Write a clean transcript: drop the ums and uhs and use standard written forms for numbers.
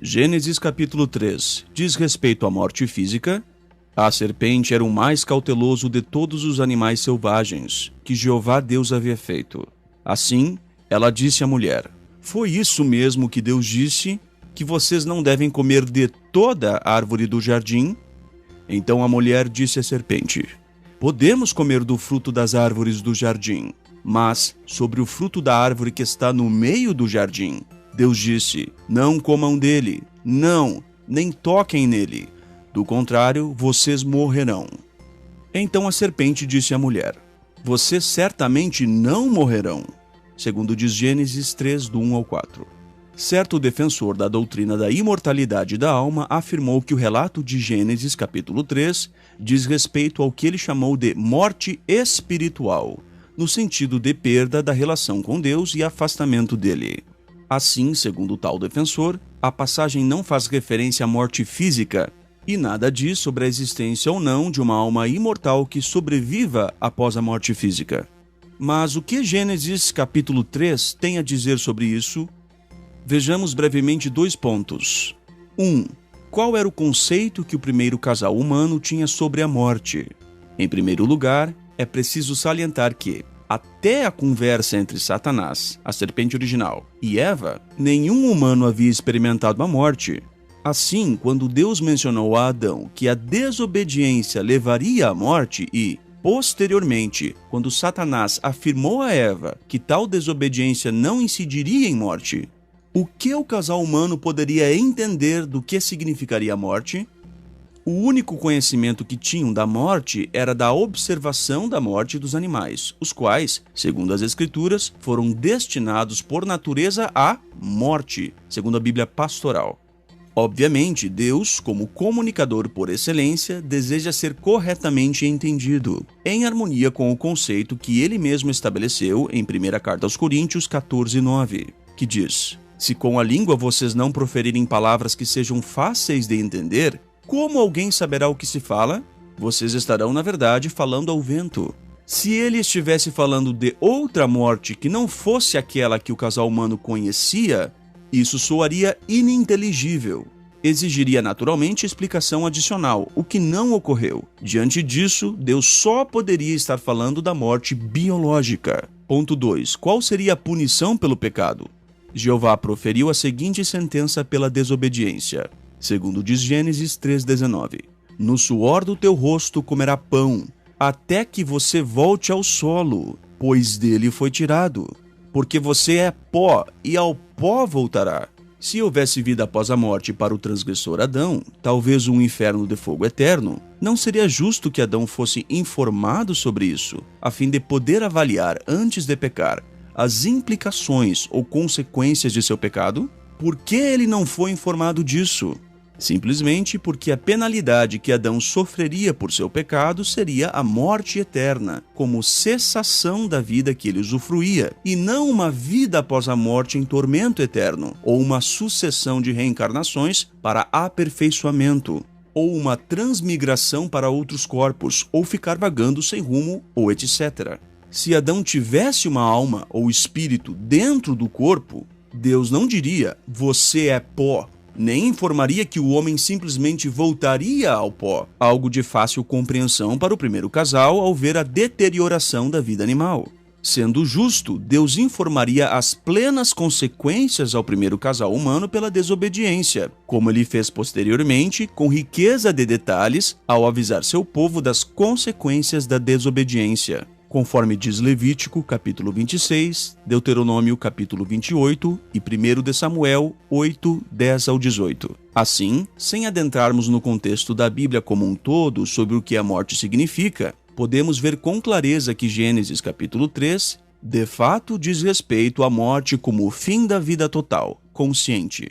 Gênesis capítulo 3 diz respeito à morte física. A serpente era o mais cauteloso de todos os animais selvagens que Jeová Deus havia feito. Assim, ela disse à mulher: foi isso mesmo que Deus disse, que vocês não devem comer de toda a árvore do jardim? Então a mulher disse à serpente: podemos comer do fruto das árvores do jardim, mas sobre o fruto da árvore que está no meio do jardim, Deus disse: não comam dele, não, nem toquem nele. Do contrário, vocês morrerão. Então a serpente disse à mulher: vocês certamente não morrerão. Segundo diz Gênesis 3, do 1 ao 4. Certo defensor da doutrina da imortalidade da alma afirmou que o relato de Gênesis capítulo 3 diz respeito ao que ele chamou de morte espiritual, no sentido de perda da relação com Deus e afastamento dele. Assim, segundo tal defensor, a passagem não faz referência à morte física e nada diz sobre a existência ou não de uma alma imortal que sobreviva após a morte física. Mas o que Gênesis capítulo 3 tem a dizer sobre isso? Vejamos brevemente 2 pontos. 1. Qual era o conceito que o primeiro casal humano tinha sobre a morte? Em primeiro lugar, é preciso salientar que, até a conversa entre Satanás, a serpente original, e Eva, nenhum humano havia experimentado a morte. Assim, quando Deus mencionou a Adão que a desobediência levaria à morte e, posteriormente, quando Satanás afirmou a Eva que tal desobediência não incidiria em morte, o que o casal humano poderia entender do que significaria a morte? O único conhecimento que tinham da morte era da observação da morte dos animais, os quais, segundo as Escrituras, foram destinados por natureza à morte, segundo a Bíblia Pastoral. Obviamente, Deus, como comunicador por excelência, deseja ser corretamente entendido, em harmonia com o conceito que ele mesmo estabeleceu em 1ª Carta aos Coríntios 14:9, que diz: se com a língua vocês não proferirem palavras que sejam fáceis de entender, como alguém saberá o que se fala? Vocês estarão, na verdade, falando ao vento. Se ele estivesse falando de outra morte que não fosse aquela que o casal humano conhecia, isso soaria ininteligível. Exigiria naturalmente explicação adicional, o que não ocorreu. Diante disso, Deus só poderia estar falando da morte biológica. Ponto 2. Qual seria a punição pelo pecado? Jeová proferiu a seguinte sentença pela desobediência. Segundo diz Gênesis 3:19. No suor do teu rosto comerá pão, até que você volte ao solo, pois dele foi tirado. Porque você é pó, e ao pó voltará. Se houvesse vida após a morte para o transgressor Adão, talvez um inferno de fogo eterno, não seria justo que Adão fosse informado sobre isso, a fim de poder avaliar antes de pecar as implicações ou consequências de seu pecado? Por que ele não foi informado disso? Simplesmente porque a penalidade que Adão sofreria por seu pecado seria a morte eterna, como cessação da vida que ele usufruía, e não uma vida após a morte em tormento eterno, ou uma sucessão de reencarnações para aperfeiçoamento, ou uma transmigração para outros corpos, ou ficar vagando sem rumo, ou etc. Se Adão tivesse uma alma ou espírito dentro do corpo, Deus não diria: você é pó, nem informaria que o homem simplesmente voltaria ao pó, algo de fácil compreensão para o primeiro casal ao ver a deterioração da vida animal. Sendo justo, Deus informaria as plenas consequências ao primeiro casal humano pela desobediência, como ele fez posteriormente, com riqueza de detalhes, ao avisar seu povo das consequências da desobediência, conforme diz Levítico, capítulo 26, Deuteronômio, capítulo 28 e 1 de Samuel 8, 10 ao 18. Assim, sem adentrarmos no contexto da Bíblia como um todo sobre o que a morte significa, podemos ver com clareza que Gênesis, capítulo 3, de fato diz respeito à morte como o fim da vida total, consciente.